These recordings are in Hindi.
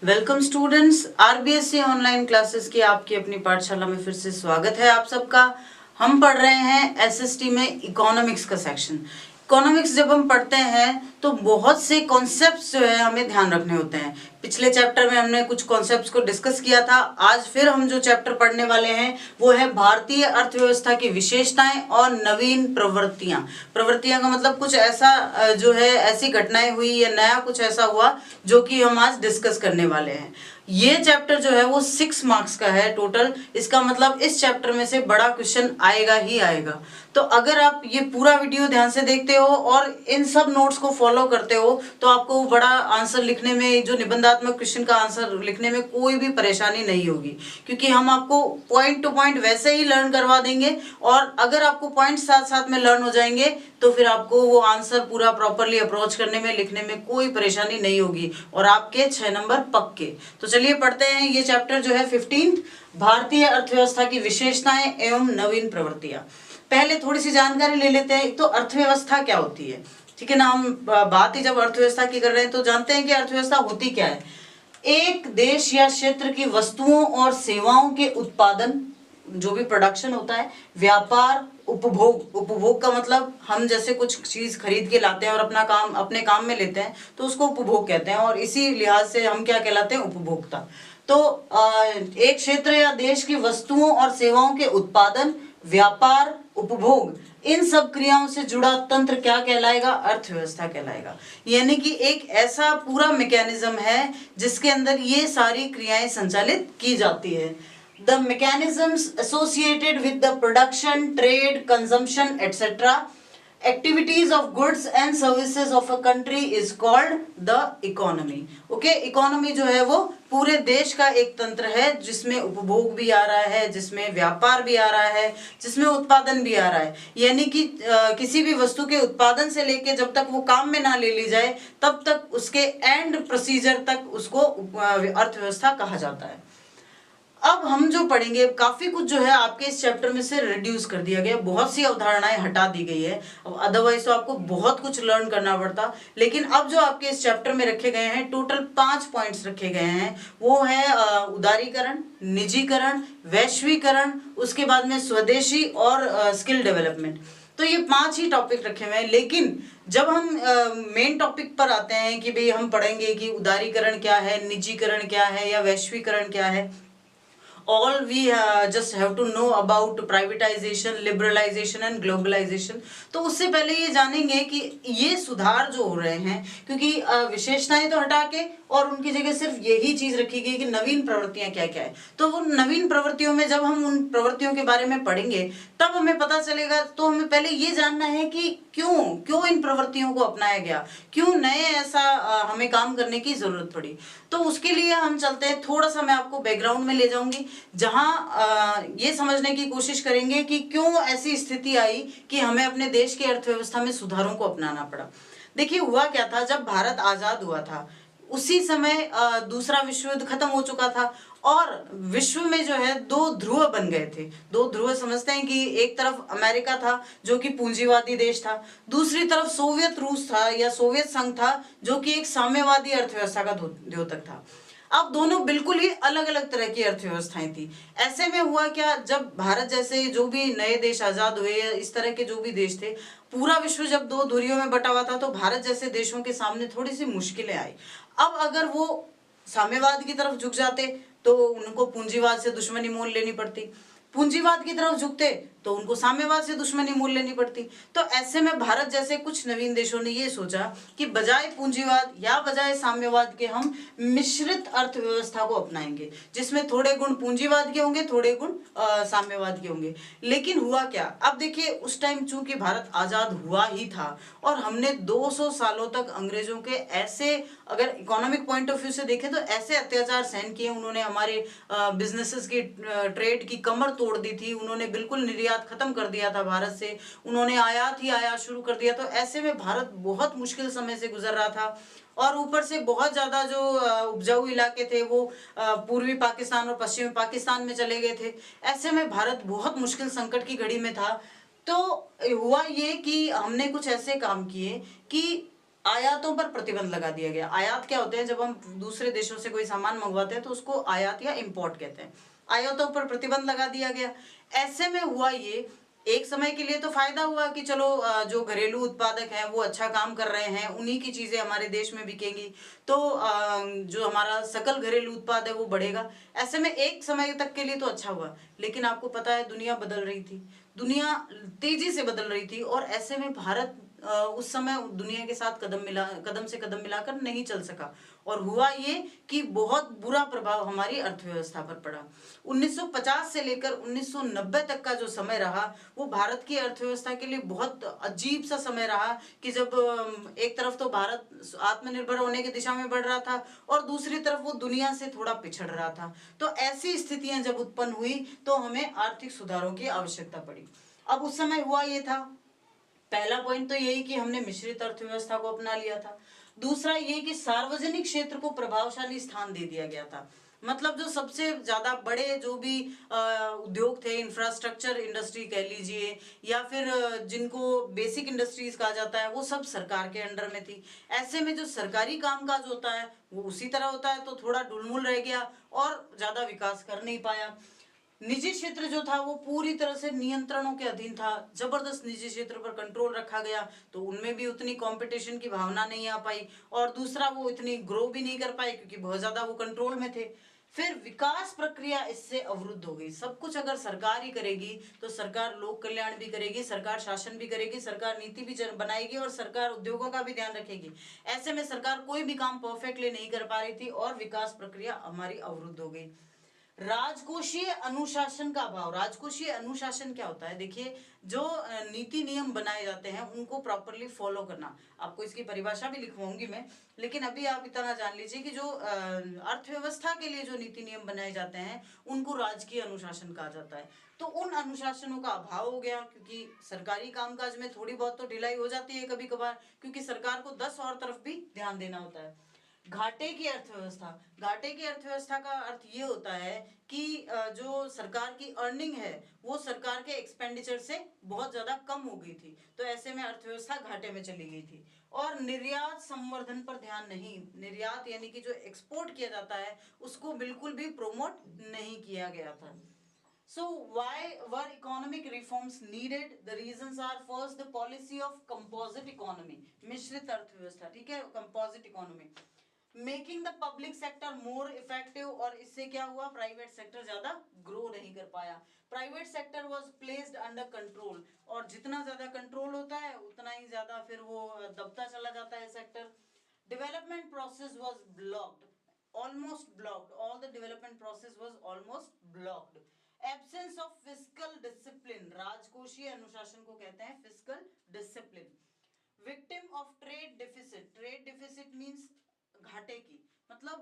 Welcome students, RBSC online classes की आपकी अपनी पाठशाला में फिर से स्वागत है आप सबका। हम पढ़ रहे हैं एसएसटी में इकोनॉमिक्स का सेक्शन। इकोनॉमिक्स जब हम पढ़ते हैं तो बहुत से कॉन्सेप्ट्स जो है हमें ध्यान रखने होते हैं। पिछले चैप्टर में हमने कुछ कॉन्सेप्ट्स को डिस्कस किया था। आज फिर हम जो चैप्टर पढ़ने वाले हैं वो है भारतीय अर्थव्यवस्था की विशेषताएं और नवीन प्रवृत्तियां। प्रवृत्तियां का मतलब कुछ ऐसा जो है ऐसी घटनाएं हुई या नया कुछ ऐसा हुआ जो कि हम आज डिस्कस करने वाले हैं। ये चैप्टर जो है वो 6 मार्क्स का है टोटल। इसका मतलब इस चैप्टर में से बड़ा क्वेश्चन आएगा ही आएगा। तो अगर आप ये पूरा वीडियो ध्यान से देखते हो और इन सब नोट्स को फॉलो करते हो तो आपको बड़ा आंसर लिखने में, जो निबंधात्मक क्वेश्चन का आंसर लिखने में कोई भी परेशानी नहीं होगी, क्योंकि हम आपको पॉइंट टू पॉइंट वैसे ही लर्न करवा देंगे। और अगर आपको पॉइंट साथ साथ में लर्न हो जाएंगे तो फिर आपको वो आंसर पूरा प्रॉपरली अप्रोच करने में, लिखने में कोई परेशानी नहीं होगी और आपके 6 नंबर पक्के। तो चलिए पढ़ते हैं। ये चैप्टर जो है 15 भारतीय अर्थव्यवस्था की विशेषताएं एवं नवीन प्रवृत्तियां। पहले थोड़ी सी जानकारी ले लेते हैं। तो अर्थव्यवस्था क्या होती है, ठीक है ना। हम बात ही जब अर्थव्यवस्था की कर रहे हैं तो जानते हैं कि अर्थव्यवस्था होती क्या है। एक देश या क्षेत्र की वस्तुओं और सेवाओं के उत्पादन, जो भी प्रोडक्शन होता है, व्यापार, उपभोग। उपभोग का मतलब हम जैसे कुछ चीज खरीद के लाते हैं और अपने काम में लेते हैं तो उसको उपभोग कहते हैं, और इसी लिहाज से हम क्या कहलाते हैं, उपभोक्ता। तो एक क्षेत्र या देश की वस्तुओं और सेवाओं के उत्पादन, व्यापार, उपभोग, इन सब क्रियाओं से जुड़ा तंत्र क्या कहलाएगा, अर्थव्यवस्था कहलाएगा। यानी कि एक ऐसा पूरा मैकेनिज्म है जिसके अंदर ये सारी क्रियाएं संचालित की जाती है। The mechanisms associated with the production, trade, consumption, etc. activities of goods and services of a country is called the economy. Okay, economy जो है वो पूरे देश का एक तंत्र है जिसमें उपभोग भी आ रहा है, जिसमें व्यापार भी आ रहा है, जिसमें उत्पादन भी आ रहा है। यानी कि किसी भी वस्तु के उत्पादन से लेके जब तक वो काम में ना ले ली जाए तब तक उसके एंड प्रोसीजर तक उसको अर्थव्यवस्था कहा जाता है। अब हम जो पढ़ेंगे काफी कुछ जो है आपके इस चैप्टर में से रिड्यूस कर दिया गया, बहुत सी अवधारणाएं हटा दी गई है। अब अदरवाइज तो आपको बहुत कुछ लर्न करना पड़ता, लेकिन अब जो आपके इस चैप्टर में रखे गए हैं टोटल 5 पॉइंट्स रखे गए हैं। वो है उदारीकरण, निजीकरण, वैश्वीकरण, उसके बाद में स्वदेशी और स्किल डेवलपमेंट। तो ये 5 ही टॉपिक रखे हुए हैं। लेकिन जब हम मेन टॉपिक पर आते हैं कि भाई हम पढ़ेंगे कि उदारीकरण क्या है, निजीकरण क्या है या वैश्वीकरण क्या है, all we just have to know about privatization, liberalization and globalization। तो उससे पहले ये जानेंगे कि ये सुधार जो हो रहे हैं, क्योंकि विशेषताएं तो हटा के और उनकी जगह सिर्फ यही चीज रखी गई कि नवीन प्रवृत्तियां क्या क्या है। तो वो नवीन प्रवृत्तियों में जब हम उन प्रवृत्तियों के बारे में पढ़ेंगे तब हमें पता चलेगा। तो हमें पहले ये जानना है कि क्यों इन प्रवृत्तियों को अपनाया गया, क्यों नए ऐसा हमें काम करने की जरूरत पड़ी। तो उसके लिए हम चलते हैं, थोड़ा सा मैं आपको बैकग्राउंड में ले जाऊंगी जहां ये समझने की कोशिश करेंगे कि क्यों ऐसी स्थिति आई कि हमें अपने देश की अर्थव्यवस्था में सुधारों को अपनाना पड़ा। देखिए हुआ क्या था, जब भारत आजाद हुआ था उसी समय दूसरा विश्व युद्ध खत्म हो चुका था और विश्व में जो है 2 ध्रुव बन गए थे। 2 ध्रुव समझते हैं कि एक तरफ अमेरिका था जो कि पूंजीवादी देश था, दूसरी तरफ सोवियत रूस था या सोवियत संघ था जो कि एक साम्यवादी अर्थव्यवस्था का द्योतक था। अब दोनों बिल्कुल ही अलग अलग तरह की अर्थव्यवस्थाएं थी। ऐसे में हुआ क्या, जब भारत जैसे जो भी नए देश आजाद हुए या इस तरह के जो भी देश थे, पूरा विश्व जब 2 धुरियों में बटा हुआ था तो भारत जैसे देशों के सामने थोड़ी सी मुश्किलें आई। अब अगर वो साम्यवाद की तरफ झुक जाते तो उनको पूंजीवाद से दुश्मनी मोल लेनी पड़ती, पूंजीवाद की तरफ झुकते तो उनको साम्यवाद से दुश्मनी मोल लेनी पड़ती। तो ऐसे में भारत जैसे कुछ नवीन देशों ने ये सोचा कि बजाय पूंजीवाद या बजाय साम्यवाद के हम मिश्रित अर्थव्यवस्था को अपनाएंगे, जिसमें थोड़े गुण पूंजीवाद के होंगे, थोड़े गुण साम्यवाद के होंगे। लेकिन हुआ क्या, अब देखिए उस टाइम चूंकि भारत आजाद हुआ ही था और हमने 200 सालों तक अंग्रेजों के ऐसे, अगर इकोनॉमिक पॉइंट ऑफ व्यू से देखें तो ऐसे अत्याचार सहन किए उन्होंने, हमारे बिजनेसेस की, ट्रेड की कमर तोड़ दी थी, उन्होंने बिल्कुल निर्यात खत्म कर दिया था भारत से, उन्होंने आयात ही आयात शुरू कर दिया। तो ऐसे में भारत बहुत मुश्किल समय से गुजर रहा था और ऊपर से बहुत ज्यादा जो उपजाऊ इलाके थे वो पूर्वी पाकिस्तान और पश्चिमी पाकिस्तान में चले गए थे। ऐसे में भारत बहुत मुश्किल संकट की घड़ी में था। तो हुआ ये कि हमने कुछ ऐसे काम किए कि आयातों पर प्रतिबंध लगा दिया गया। आयात क्या होते हैं? जब हम दूसरे देशों से कोई सामान मंगवाते हैं तो उसको आयात या इंपोर्ट कहते हैं। आयातों पर प्रतिबंध लगा दिया गया। ऐसे में हुआ ये, एक समय के लिए तो फायदा हुआ कि चलो जो घरेलू उत्पादक हैं वो अच्छा काम कर रहे हैं, उन्हीं की चीजें हमारे देश में बिकेंगी, तो जो हमारा सकल घरेलू उत्पाद है वो बढ़ेगा। ऐसे में एक समय तक के लिए तो अच्छा हुआ, लेकिन आपको पता है दुनिया बदल रही थी, दुनिया तेजी से बदल रही थी, और ऐसे में भारत उस समय दुनिया के साथ कदम से कदम मिलाकर नहीं चल सका, और हुआ ये कि बहुत बुरा प्रभाव हमारी अर्थव्यवस्था पर पड़ा। 1950 से लेकर 1990 तक का जो समय रहा वो भारत की अर्थव्यवस्था के लिए बहुत अजीब सा समय रहा, कि जब एक तरफ तो भारत आत्मनिर्भर होने की दिशा में बढ़ रहा था और दूसरी तरफ वो दुनिया से थोड़ा पिछड़ रहा था। तो ऐसी स्थितियां जब उत्पन्न हुई तो हमें आर्थिक सुधारों की आवश्यकता पड़ी। अब उस समय हुआ ये था, पहला पॉइंट तो यही कि हमने मिश्रित अर्थव्यवस्था को अपना लिया था। दूसरा ये कि सार्वजनिक क्षेत्र को प्रभावशाली स्थान दे दिया गया था। मतलब जो सबसे ज्यादा बड़े जो भी उद्योग थे, इंफ्रास्ट्रक्चर इंडस्ट्री कह लीजिए, या फिर जिनको बेसिक इंडस्ट्रीज कहा जाता है, वो सब सरकार के अंडर में थी। ऐसे में जो सरकारी कामकाज होता है वो उसी तरह होता है, तो थोड़ा ढुलमुल रह गया और ज्यादा विकास कर नहीं पाया। निजी क्षेत्र जो था वो पूरी तरह से नियंत्रणों के अधीन था, जबरदस्त निजी क्षेत्र पर कंट्रोल रखा गया, तो उनमें भी उतनी कंपटीशन की भावना नहीं आ पाई, और दूसरा वो इतनी ग्रो भी नहीं कर पाए क्योंकि बहुत ज्यादा वो कंट्रोल में थे। फिर विकास प्रक्रिया इससे अवरुद्ध हो गई। सब कुछ अगर सरकार ही करेगी तो सरकार लोक कल्याण भी करेगी, सरकार शासन भी करेगी, सरकार नीति भी बनाएगी, और सरकार उद्योगों का भी ध्यान रखेगी। ऐसे में सरकार कोई भी काम परफेक्टली नहीं कर पा रही थी और विकास प्रक्रिया हमारी अवरुद्ध हो गई। राजकोषीय अनुशासन का अभाव। राजकोषीय अनुशासन क्या होता है? देखिए, जो नीति नियम बनाए जाते हैं उनको प्रॉपरली फॉलो करना। आपको इसकी परिभाषा भी लिखवाऊंगी मैं, लेकिन अभी आप इतना जान लीजिए कि जो अर्थव्यवस्था के लिए जो नीति नियम बनाए जाते हैं उनको राजकीय अनुशासन कहा जाता है। तो उन अनुशासनों का अभाव हो गया, क्योंकि सरकारी कामकाज में थोड़ी बहुत तो ढिलाई हो जाती है कभी कभार, क्योंकि सरकार को 10 और तरफ भी ध्यान देना होता है। घाटे की अर्थव्यवस्था। घाटे की अर्थव्यवस्था का अर्थ ये होता है कि जो सरकार की अर्निंग है वो सरकार के एक्सपेंडिचर से बहुत ज्यादा कम हो गई थी, तो ऐसे में अर्थव्यवस्था घाटे में चली गई थी। और निर्यात संवर्धन पर ध्यान नहीं, निर्यात यानी कि जो एक्सपोर्ट किया जाता है उसको बिल्कुल भी प्रोमोट नहीं किया गया था। So why were economic reforms needed? The reasons are, first, the policy of composite economy, मिश्रित अर्थव्यवस्था, ठीक है, composite economy, making the public sector more effective, और इससे क्या हुआ? प्राइवेट सेक्टर ज्यादा ग्रो नहीं कर पाया। Private sector was placed under control, और जितना ज्यादा कंट्रोल होता है उतना ही ज्यादा फिर वो दबता चला जाता है sector. Development process was blocked, almost blocked, all the development process was almost blocked. Absence of fiscal discipline. राजकोषीय अनुशासन को कहते हैं fiscal discipline. Victim of trade deficit. Trade deficit means घाटे की, मतलब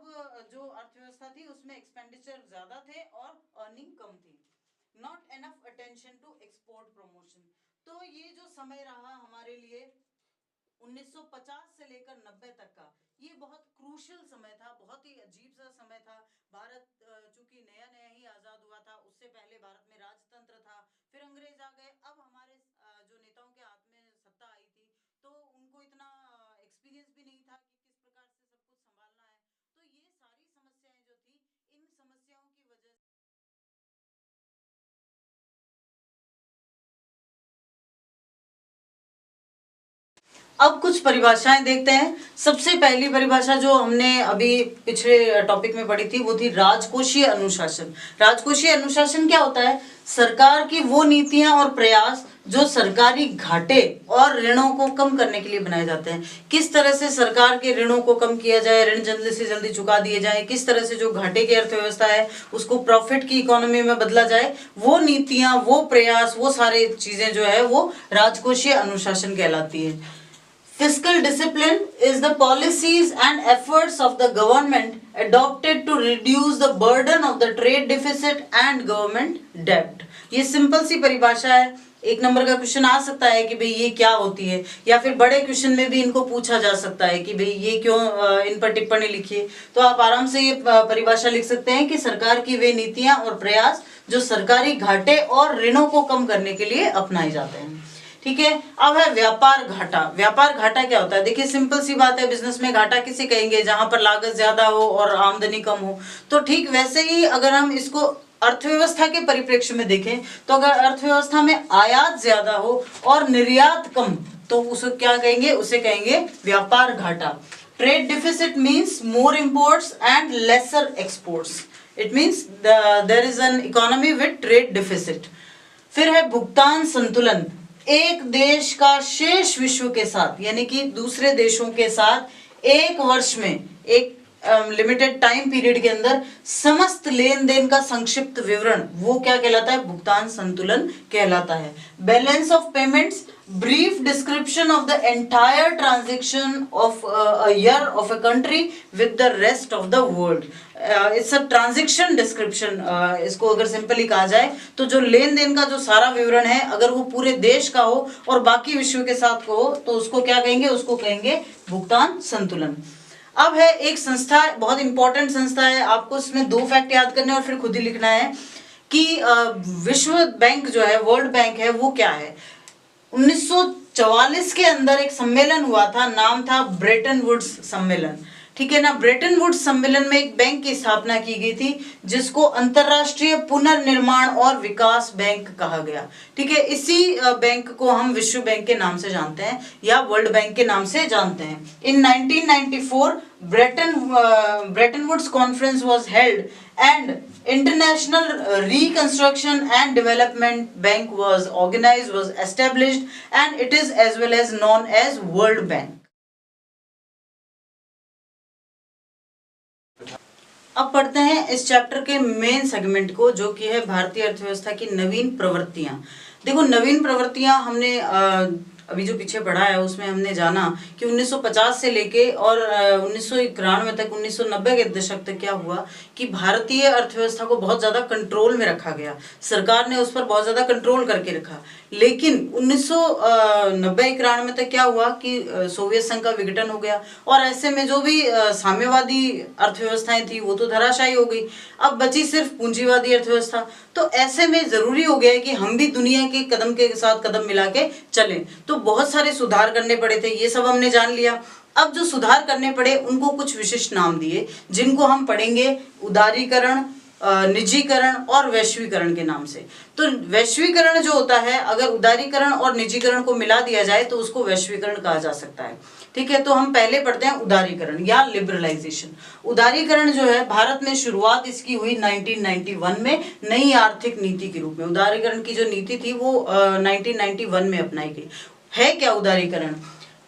जो अर्थव्यवस्था थी उसमें एक्सपेंडिचर ज्यादा थे और अर्निंग कम थी। Not enough attention to export promotion. तो ये जो समय रहा हमारे लिए 1950 से लेकर 90 तक का, ये बहुत क्रूशियल समय था, बहुत ही अजीब सा समय था। भारत चूंकि नया नया ही आजाद हुआ था, उससे पहले भारत में राजतंत्र था, फिर अंग्रेज आ गए, अब हमारे जो नेताओं के हाथ में सत्ता आई थी तो उनको इतना एक्सपीरियंस भी नहीं था कि किस प्रकार से सब कुछ संभालना है। तो ये सारी समस्याएं जो थी, इन समस्याओं की वजह से अब कुछ परिभाषाएं देखते हैं। सबसे पहली परिभाषा जो हमने अभी पिछले टॉपिक में पढ़ी थी वो थी राजकोषीय अनुशासन। राजकोषीय अनुशासन क्या होता है? सरकार की वो नीतियां और प्रयास जो सरकारी घाटे और ऋणों को कम करने के लिए बनाए जाते हैं। किस तरह से सरकार के ऋणों को कम किया जाए, ऋण जल्दी से जल्दी चुका दिए जाए, किस तरह से जो घाटे की अर्थव्यवस्था है उसको प्रॉफिट की इकोनॉमी में बदला जाए, वो नीतियां, वो प्रयास, वो सारी चीजें जो है वो राजकोषीय अनुशासन कहलाती है। Fiscal discipline is the policies and efforts of the government adopted to reduce the burden of the trade deficit and government debt. ये सिंपल सी परिभाषा है। एक नंबर का क्वेश्चन आ सकता है कि भाई ये क्या होती है, या फिर बड़े क्वेश्चन में भी इनको पूछा जा सकता है कि भाई ये क्यों इन पर टिप्पणी लिखिए। तो आप आराम से ये परिभाषा लिख सकते हैं कि सरकार की वे नीतियां और प्रयास जो सरकारी घाटे और ऋणों को कम करने के लिए अपनाए जाते हैं। ठीक है। अब है व्यापार घाटा। व्यापार घाटा क्या होता है? देखिए सिंपल सी बात है, बिजनेस में घाटा किसे कहेंगे? जहां पर लागत ज्यादा हो और आमदनी कम हो। तो ठीक वैसे ही अगर हम इसको अर्थव्यवस्था के परिप्रेक्ष्य में देखें तो अगर अर्थव्यवस्था में आयात ज्यादा हो और निर्यात कम, तो उसे क्या कहेंगे? उसे कहेंगे व्यापार घाटा। Trade deficit means more imports and lesser exports. It means there is an economy with trade deficit. फिर है भुगतान संतुलन। एक देश का शेष विश्व के साथ यानी कि दूसरे देशों के साथ एक वर्ष में एक लिमिटेड टाइम पीरियड के अंदर समस्त लेन देन का संक्षिप्त विवरण, वो क्या कहलाता है? भुगतान संतुलन कहलाता है। Balance of payments, brief description of the entire transaction of a year of a country with the rest of the world. It's a transaction description. इसको अगर सिंपली कहा जाए तो जो लेन देन का जो सारा विवरण है, अगर वो पूरे देश का हो और बाकी विश्व के साथ को हो, तो उसको क्या कहेंगे? उसको कहेंगे भुगतान संतुलन। अब है एक संस्था, बहुत इंपॉर्टेंट संस्था है, आपको इसमें 2 फैक्ट याद करने और फिर खुद ही लिखना है कि विश्व बैंक जो है, वर्ल्ड बैंक है, वो क्या है? 1944 के अंदर एक सम्मेलन हुआ था, नाम था ब्रेटन वुड्स सम्मेलन। ठीक है ना। ब्रेटन वुड्स सम्मेलन में एक बैंक की स्थापना की गई थी जिसको अंतरराष्ट्रीय पुनर्निर्माण और विकास बैंक कहा गया। ठीक है। इसी बैंक को हम विश्व बैंक के नाम से जानते हैं या वर्ल्ड बैंक के नाम से जानते हैं। In 1994 Bretton Woods conference was held and International Reconstruction and Development Bank was organized, was established, and it is as well as known as World Bank. अब पढ़ते हैं इस चैप्टर के मेन सेगमेंट को, जो कि है भारतीय अर्थव्यवस्था की नवीन प्रवृत्तियां। देखो नवीन प्रवृत्तियां हमने अभी जो पीछे पढ़ा है उसमें हमने जाना कि 1950 से लेके और 1991 तक, 1990 के दशक तक क्या हुआ कि भारतीय अर्थव्यवस्था को बहुत ज़्यादा कंट्रोल में रखा गया। सरकार ने उस पर बहुत ज़्यादा कंट्रोल करके रखा। लेकिन 1990-91 तक क्या हुआ कि सोवियत संघ का विघटन हो गया और ऐसे में जो भी साम्यवादी अर्थव्यवस्थाएं थी वो तो धराशायी हो गई। अब बची सिर्फ पूंजीवादी अर्थव्यवस्था। तो ऐसे में जरूरी हो गया है कि हम भी दुनिया के कदम के साथ कदम मिला के चलें। तो बहुत सारे सुधार करने पड़े थे, ये सब हमने जान लिया। अब जो सुधार करने पड़े उनको कुछ विशिष्ट नाम दिए, जिनको हम पढ़ेंगे उदारीकरण, निजीकरण और वैश्वीकरण के नाम से। तो वैश्वीकरण जो होता है, अगर उदारीकरण और निजीकरण को मिला दिया जाए तो उसको वैश्वीकरण कहा जा सकता है। ठीक है। तो हम पहले पढ़ते हैं उदारीकरण या लिबरलाइजेशन। उदारीकरण जो है, भारत में शुरुआत इसकी हुई 1991 में नई आर्थिक नीति के रूप में। उदारीकरण की जो नीति थी वो 1991 में अपनाई गई। है क्या उदारीकरण?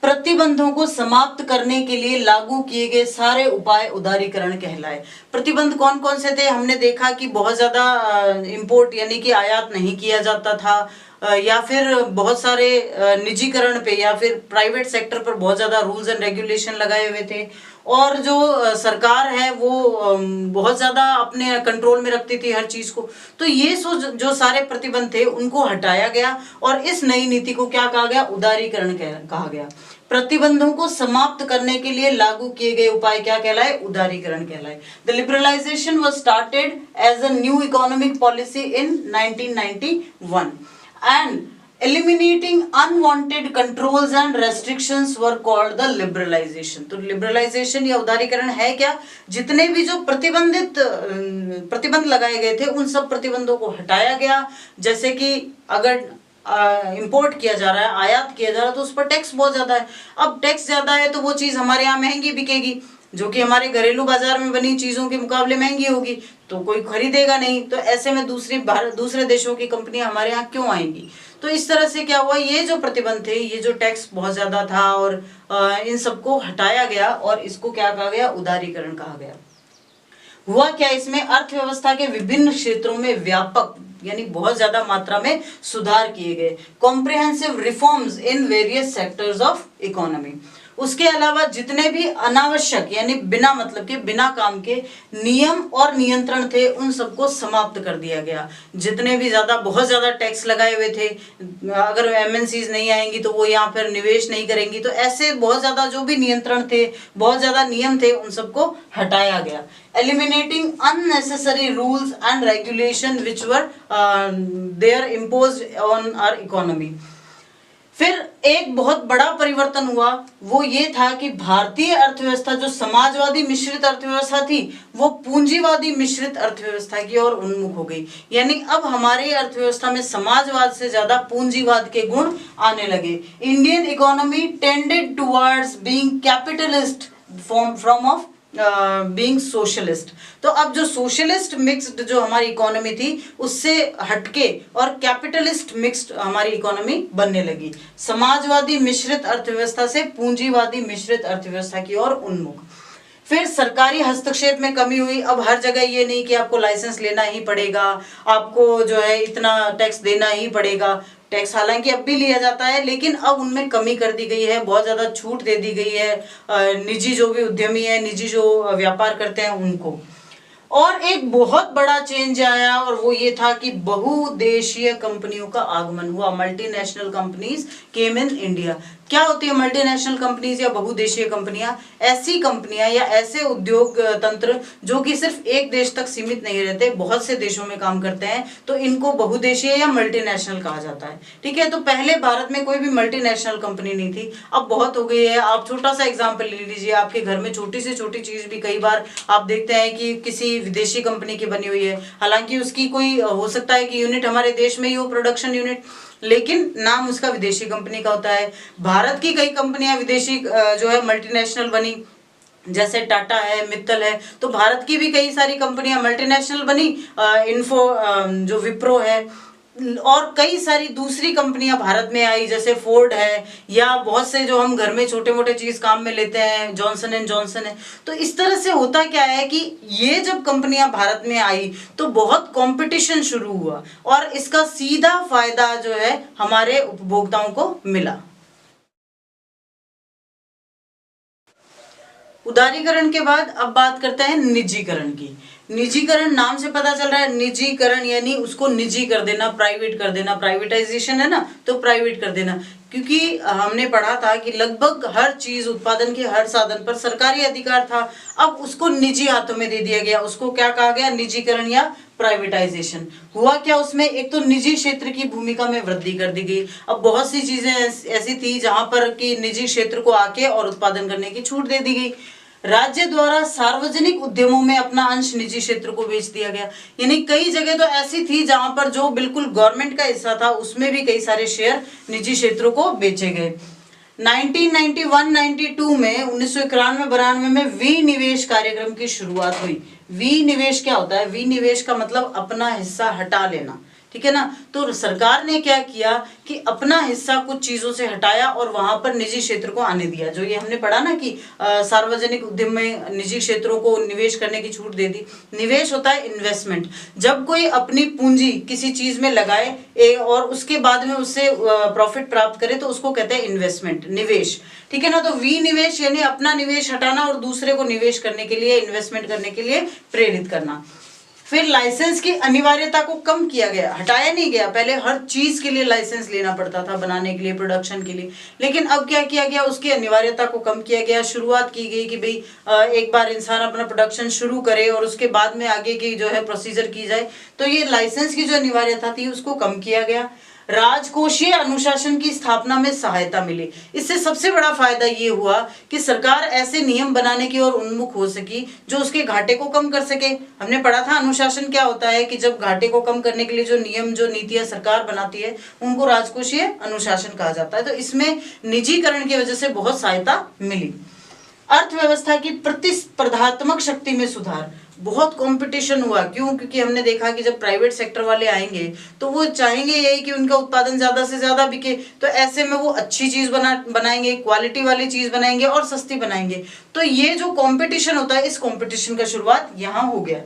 प्रतिबंधों को समाप्त करने के लिए लागू किए गए सारे उपाय उदारीकरण कहलाए। प्रतिबंध कौन कौन से थे? हमने देखा कि बहुत ज्यादा इंपोर्ट यानी कि आयात नहीं किया जाता था, या फिर बहुत सारे निजीकरण पे या फिर प्राइवेट सेक्टर पर बहुत ज्यादा रूल्स एंड रेगुलेशन लगाए हुए थे, और जो सरकार है वो बहुत ज्यादा अपने कंट्रोल में रखती थी हर चीज को। तो ये जो सारे प्रतिबंध थे उनको हटाया गया और इस नई नीति को क्या कहा गया? उदारीकरण कहा गया। प्रतिबंधों को समाप्त करने के लिए लागू किए गए उपाय क्या कहलाए? उदारीकरण कहलाए। The liberalisation was started as a new economic policy in 1991 and eliminating unwanted controls and restrictions were called the liberalization। तो liberalization या उदारीकरण है क्या? जितने भी जो प्रतिबंध लगाए गए थे उन सब प्रतिबंधों को हटाया गया। जैसे कि अगर इंपोर्ट किया जा रहा है, आयात किया जा रहा है, तो उस पर टैक्स बहुत ज्यादा है। अब टैक्स ज्यादा है तो वो चीज हमारे यहाँ महंगी बिकेगी, जो कि हमारे घरेलू बाजार में बनी चीजों के मुकाबले महंगी होगी, तो कोई खरीदेगा नहीं। तो ऐसे में दूसरे देशों की कंपनियां हमारे यहाँ क्यों आएंगी? तो इस तरह से क्या हुआ, ये जो प्रतिबंध थे, ये जो टैक्स बहुत ज्यादा था और इन सबको हटाया गया और इसको क्या कहा गया? उदारीकरण कहा गया। हुआ क्या इसमें? अर्थव्यवस्था के विभिन्न क्षेत्रों में व्यापक यानी बहुत ज्यादा मात्रा में सुधार किए गए। Comprehensive reforms in various sectors of economy. उसके अलावा जितने भी अनावश्यक यानी बिना मतलब के, बिना काम के नियम और नियंत्रण थे उन सबको समाप्त कर दिया गया। जितने भी बहुत ज्यादा टैक्स लगाए हुए थे, अगर एमएनसीज नहीं आएंगी तो वो यहाँ पर निवेश नहीं करेंगी, तो ऐसे बहुत ज्यादा जो भी नियंत्रण थे, बहुत ज्यादा नियम थे, उन सबको हटाया गया। Eliminating unnecessary rules and regulation which were there imposed on our economy। फिर एक बहुत बड़ा परिवर्तन हुआ, वो ये था कि भारतीय अर्थव्यवस्था जो समाजवादी मिश्रित अर्थव्यवस्था थी वो पूंजीवादी मिश्रित अर्थव्यवस्था की ओर उन्मुख हो गई। यानी अब हमारे अर्थव्यवस्था में समाजवाद से ज्यादा पूंजीवाद के गुण आने लगे। Indian economy tended towards being capitalist from of being socialist. तो अब जो सोशलिस्ट मिक्स्ड जो हमारी इकोनॉमी थी उससे हटके और कैपिटलिस्ट मिक्स्ड हमारी इकोनॉमी बनने लगी। समाजवादी मिश्रित अर्थव्यवस्था से पूंजीवादी मिश्रित अर्थव्यवस्था की ओर उन्मुख। फिर सरकारी हस्तक्षेप में कमी हुई। अब हर जगह ये नहीं कि आपको लाइसेंस लेना ही पड़ेगा, आपको जो है इतना टैक्स देना ही पड़ेगा। टैक्स हालांकि अब भी लिया जाता है, लेकिन अब उनमें कमी कर दी गई है, बहुत ज्यादा छूट दे दी गई है निजी जो भी उद्यमी है, निजी जो व्यापार करते हैं उनको। और एक बहुत बड़ा चेंज आया और वो ये था कि बहुदेशीय कंपनियों का आगमन हुआ। Multinational companies came in India. क्या होती है मल्टीनेशनल कंपनीज या बहुदेशीय कंपनियां? ऐसी कंपनियां या ऐसे उद्योग तंत्र जो कि सिर्फ एक देश तक सीमित नहीं रहते, बहुत से देशों में काम करते हैं, तो इनको बहुदेशीय या मल्टीनेशनल कहा जाता है। ठीक है, तो पहले भारत में कोई भी मल्टीनेशनल कंपनी नहीं थी, अब बहुत हो गई है। आप छोटा सा एग्जाम्पल ले लीजिए, आपके घर में छोटी से छोटी चीज भी कई बार आप देखते हैं कि किसी विदेशी कंपनी की बनी हुई है, हालांकि उसकी कोई हो सकता है कि यूनिट हमारे देश में ही हो, प्रोडक्शन यूनिट, लेकिन नाम उसका विदेशी कंपनी का होता है। भारत की कई कंपनियां विदेशी जो है मल्टीनेशनल बनी, जैसे टाटा है, मित्तल है, तो भारत की भी कई सारी कंपनियां मल्टीनेशनल बनी। इन्फो जो विप्रो है और कई सारी दूसरी कंपनियां भारत में आई, जैसे फोर्ड है या बहुत से जो हम घर में छोटे मोटे चीज काम में लेते हैं, जॉनसन एंड जॉनसन है। तो इस तरह से होता क्या है कि ये जब कंपनियां भारत में आई तो बहुत कंपटीशन शुरू हुआ और इसका सीधा फायदा जो है हमारे उपभोक्ताओं को मिला। उदारीकरण के बाद अब बात करते हैं निजीकरण की। निजीकरण नाम से पता चल रहा है, निजीकरण यानी उसको निजी कर देना, प्राइवेट कर देना। प्राइवेटाइजेशन है ना, तो प्राइवेट कर देना। क्योंकि हमने पढ़ा था कि लगभग हर चीज, उत्पादन के हर साधन पर सरकारी अधिकार था, अब उसको निजी हाथों में दे दिया गया। उसको क्या कहा गया? निजीकरण या प्राइवेटाइजेशन। हुआ क्या उसमें? एक तो निजी क्षेत्र की भूमिका में वृद्धि कर दी गई। अब बहुत सी चीजें ऐसी थी जहां पर कि निजी क्षेत्र को आके और उत्पादन करने की छूट दे दी गई। राज्य द्वारा सार्वजनिक उद्यमों में अपना अंश निजी क्षेत्र को बेच दिया गया। यानी कई जगह तो ऐसी थी जहां पर जो बिल्कुल गवर्नमेंट का हिस्सा था उसमें भी कई सारे शेयर निजी क्षेत्रों को बेचे गए। 1991-92 में 1991-92 में विनिवेश कार्यक्रम की शुरुआत हुई। विनिवेश क्या होता है? विनिवेश का मतलब अपना हिस्सा हटा लेना, ठीक है ना। तो सरकार ने क्या किया कि अपना हिस्सा कुछ चीजों से हटाया और वहां पर निजी क्षेत्र को आने दिया। जो ये हमने पढ़ा ना कि सार्वजनिक उद्यम में निजी क्षेत्रों को निवेश करने की छूट दे दी। निवेश होता है इन्वेस्टमेंट। जब कोई अपनी पूंजी किसी चीज में लगाए और उसके बाद में उससे प्रॉफिट प्राप्त करे तो उसको कहते हैं इन्वेस्टमेंट, निवेश, ठीक है ना। तो विनिवेश यानी अपना निवेश हटाना और दूसरे को निवेश करने के लिए, इन्वेस्टमेंट करने के लिए प्रेरित करना। फिर लाइसेंस की अनिवार्यता को कम किया गया, हटाया नहीं गया। पहले हर चीज के लिए लाइसेंस लेना पड़ता था, बनाने के लिए, प्रोडक्शन के लिए, लेकिन अब क्या किया गया? उसकी अनिवार्यता को कम किया गया। शुरुआत की गई कि भाई एक बार इंसान अपना प्रोडक्शन शुरू करे और उसके बाद में आगे की जो है प्रोसीजर की जाए। तो ये लाइसेंस की जो अनिवार्यता थी उसको कम किया गया। राजकोषीय अनुशासन की स्थापना में सहायता मिली। इससे सबसे बड़ा फायदा ये हुआ कि सरकार ऐसे नियम बनाने की ओर उन्मुख हो सकी जो उसके घाटे को कम कर सके। हमने पढ़ा था अनुशासन क्या होता है कि जब घाटे को कम करने के लिए जो नियम, जो नीतियां सरकार बनाती है उनको राजकोषीय अनुशासन कहा जाता है। तो इसमें निजीकरण की वजह से बहुत सहायता मिली। अर्थव्यवस्था की प्रतिस्पर्धात्मक शक्ति में सुधार। बहुत कंपटीशन हुआ। क्यों? क्योंकि हमने देखा कि जब प्राइवेट सेक्टर वाले आएंगे तो वो चाहेंगे यही कि उनका उत्पादन ज्यादा से ज्यादा बिके। तो ऐसे में वो अच्छी चीज बनाएंगे, क्वालिटी वाली चीज बनाएंगे और सस्ती बनाएंगे। तो ये जो कंपटीशन होता है, इस कंपटीशन का शुरुआत यहाँ हो गया।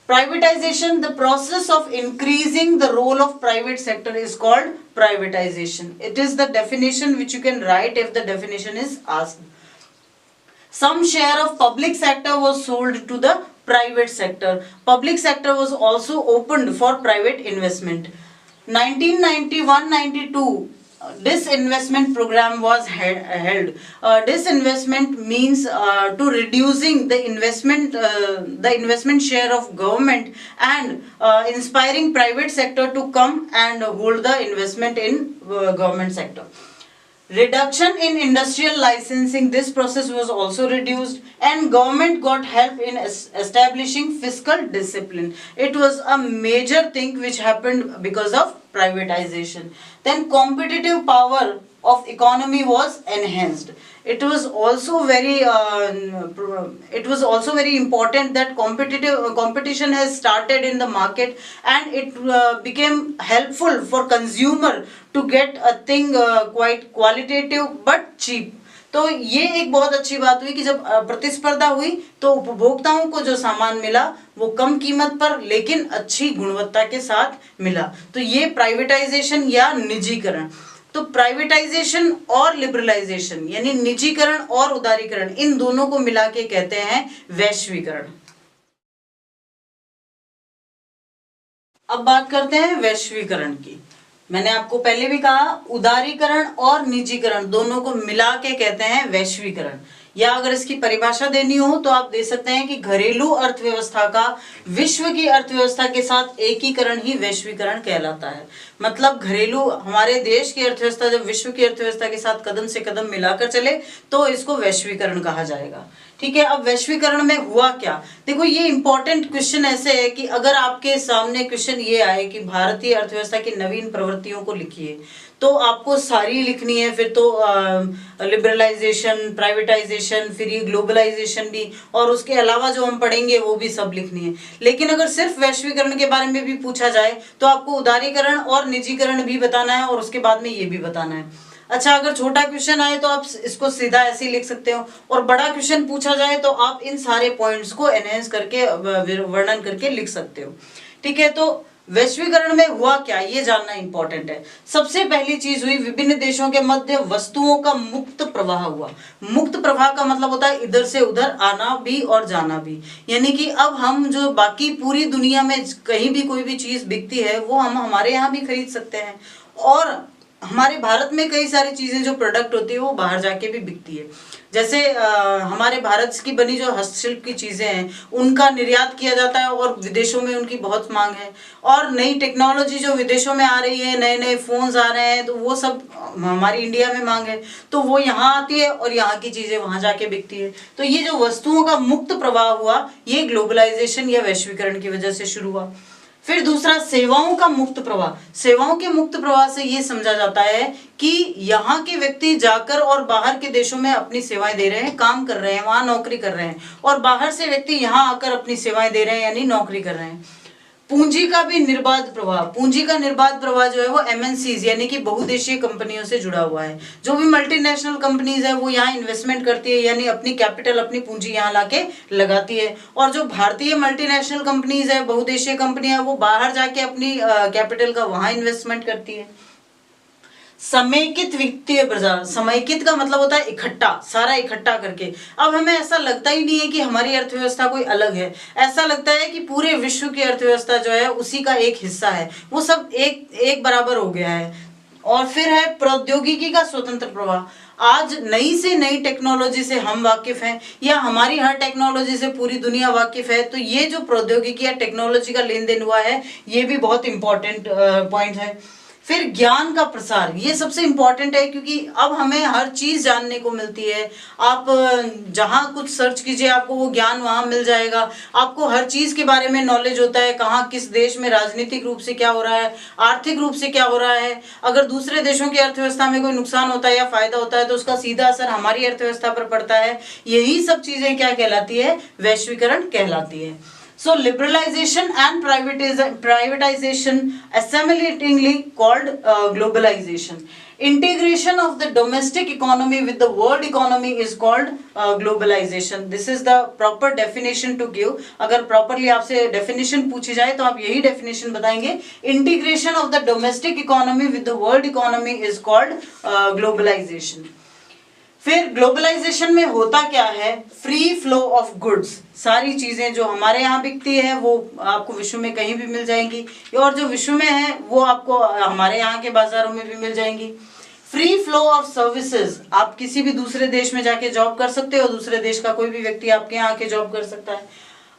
Privatization, the process of increasing the role of private sector is called privatization. It is the definition which you can write if the definition is asked. Some share of public sector was sold to the private sector. Public sector was also opened for private investment. 1991-92 disinvestment program was held. Disinvestment means to reducing the investment share of government and inspiring private sector to come and hold the investment in government sector. Reduction in industrial licensing, this process was also reduced, and government got help in establishing fiscal discipline. It was a major thing which happened because of privatization. Then competitive power of economy was enhanced. It was also very important that competition has started in the market, and it became helpful for consumer to get a thing quite qualitative but cheap. तो ये एक बहुत अच्छी बात हुई कि जब प्रतिस्पर्धा हुई तो उपभोक्ताओं को जो सामान मिला वो कम कीमत पर लेकिन अच्छी गुणवत्ता के साथ मिला। तो ये प्राइवेटाइजेशन या निजीकरण। तो प्राइवेटाइजेशन और लिबरलाइजेशन यानी निजीकरण और उदारीकरण, इन दोनों को मिला के कहते हैं वैश्वीकरण। अब बात करते हैं वैश्वीकरण की। मैंने आपको पहले भी कहा उदारीकरण और निजीकरण दोनों को मिला के कहते हैं वैश्वीकरण, या अगर इसकी परिभाषा देनी हो तो आप दे सकते हैं कि घरेलू अर्थव्यवस्था का विश्व की अर्थव्यवस्था के साथ एकीकरण ही वैश्वीकरण कहलाता है। मतलब घरेलू हमारे देश की अर्थव्यवस्था जब विश्व की अर्थव्यवस्था के साथ कदम से कदम मिलाकर चले तो इसको वैश्वीकरण कहा जाएगा। ठीक है, अब वैश्वीकरण में हुआ क्या? देखो ये इंपॉर्टेंट क्वेश्चन ऐसे है कि अगर आपके सामने क्वेश्चन ये आए कि भारतीय अर्थव्यवस्था की नवीन प्रवृत्तियों को लिखिए, तो आपको सारी लिखनी है। फिर तो लिबरलाइजेशन, प्राइवेटाइजेशन, फिर ये ग्लोबलाइजेशन भी, और उसके अलावा जो हम पढ़ेंगे वो भी सब लिखनी है। लेकिन अगर सिर्फ वैश्वीकरण के बारे में भी पूछा जाए तो आपको उदारीकरण और निजीकरण भी बताना है और उसके बाद में ये भी बताना है। अच्छा, अगर छोटा क्वेश्चन आए तो आप इसको सीधा ऐसे ही लिख सकते हो, और बड़ा क्वेश्चन पूछा जाए तो आप इन सारे पॉइंट्स को एनहेंस करके वर्णन करके लिख सकते हो। ठीक है, तो वैश्वीकरण में हुआ क्या ये जानना इंपॉर्टेंट है। सबसे पहली चीज हुई विभिन्न देशों के मध्य वस्तुओं का मुक्त प्रवाह हुआ। मुक्त प्रवाह का मतलब होता है इधर से उधर आना भी और जाना भी, यानी कि अब हम जो बाकी पूरी दुनिया में कहीं भी कोई भी चीज बिकती है वो हम हमारे यहाँ भी खरीद सकते हैं, और हमारे भारत में कई सारी चीजें जो प्रोडक्ट होती है वो बाहर जाके भी बिकती है। जैसे हमारे भारत की बनी जो हस्तशिल्प की चीजें हैं उनका निर्यात किया जाता है और विदेशों में उनकी बहुत मांग है। और नई टेक्नोलॉजी जो विदेशों में आ रही है, नए नए फोन्स आ रहे हैं, तो वो सब हमारी इंडिया में मांग है, तो वो यहाँ आती है और यहाँ की चीजें वहां जाके बिकती है। तो ये जो वस्तुओं का मुक्त प्रवाह हुआ ये ग्लोबलाइजेशन या वैश्वीकरण की वजह से शुरू हुआ। फिर दूसरा सेवाओं का मुक्त प्रवाह। सेवाओं के मुक्त प्रवाह से ये समझा जाता है कि यहाँ के व्यक्ति जाकर और बाहर के देशों में अपनी सेवाएं दे रहे हैं, काम कर रहे हैं, वहां नौकरी कर रहे हैं, और बाहर से व्यक्ति यहाँ आकर अपनी सेवाएं दे रहे हैं यानी नौकरी कर रहे हैं। पूंजी का भी निर्बाध प्रवाह। पूंजी का निर्बाध प्रवाह जो है वो एमएनसीज यानी कि बहुदेशीय कंपनियों से जुड़ा हुआ है। जो भी मल्टीनेशनल कंपनीज है वो यहाँ इन्वेस्टमेंट करती है, यानी अपनी कैपिटल, अपनी पूंजी यहाँ लाके लगाती है, और जो भारतीय मल्टीनेशनल कंपनीज है, बहुदेशीय कंपनियां, वो बाहर जाके अपनी कैपिटल का वहां इन्वेस्टमेंट करती है। समेकित वित्तीय बाजार। समेकित का मतलब होता है इकट्ठा, सारा इकट्ठा करके। अब हमें ऐसा लगता ही नहीं है कि हमारी अर्थव्यवस्था कोई अलग है, ऐसा लगता है कि पूरे विश्व की अर्थव्यवस्था जो है उसी का एक हिस्सा है, वो सब एक बराबर हो गया है। और फिर है प्रौद्योगिकी का स्वतंत्र प्रवाह। आज नई से नई टेक्नोलॉजी से हम वाकिफ हैं या हमारी हर टेक्नोलॉजी से पूरी दुनिया वाकिफ है, तो ये जो प्रौद्योगिकी या टेक्नोलॉजी का लेन देन हुआ है ये भी बहुत इंपॉर्टेंट पॉइंट है। फिर ज्ञान का प्रसार, ये सबसे इंपॉर्टेंट है क्योंकि अब हमें हर चीज जानने को मिलती है। आप जहां कुछ सर्च कीजिए आपको वो ज्ञान वहां मिल जाएगा। आपको हर चीज के बारे में नॉलेज होता है, कहाँ किस देश में राजनीतिक रूप से क्या हो रहा है, आर्थिक रूप से क्या हो रहा है। अगर दूसरे देशों की अर्थव्यवस्था में कोई नुकसान होता है या फायदा होता है तो उसका सीधा असर हमारी अर्थव्यवस्था पर पड़ता है। यही सब चीजें क्या कहलाती है? वैश्वीकरण कहलाती है। So liberalization and privatization assimilatingly called globalization. Integration of the domestic economy with the world economy is called globalization. This is the proper definition to give. अगर properly आपसे definition पूछी जाए तो आप यही definition बताएंगे। Integration of the domestic economy with the world economy is called globalization. फिर ग्लोबलाइजेशन में होता क्या है? Free flow of goods. सारी चीजें जो हमारे यहाँ बिकती है वो आपको विश्व में कहीं भी मिल जाएंगी, और जो विश्व में है वो आपको हमारे यहाँ के बाजारों में भी मिल जाएंगी। Free flow of services. आप किसी भी दूसरे देश में जाके जॉब कर सकते हो, दूसरे देश का कोई भी व्यक्ति आपके यहाँ आके जॉब कर सकता है।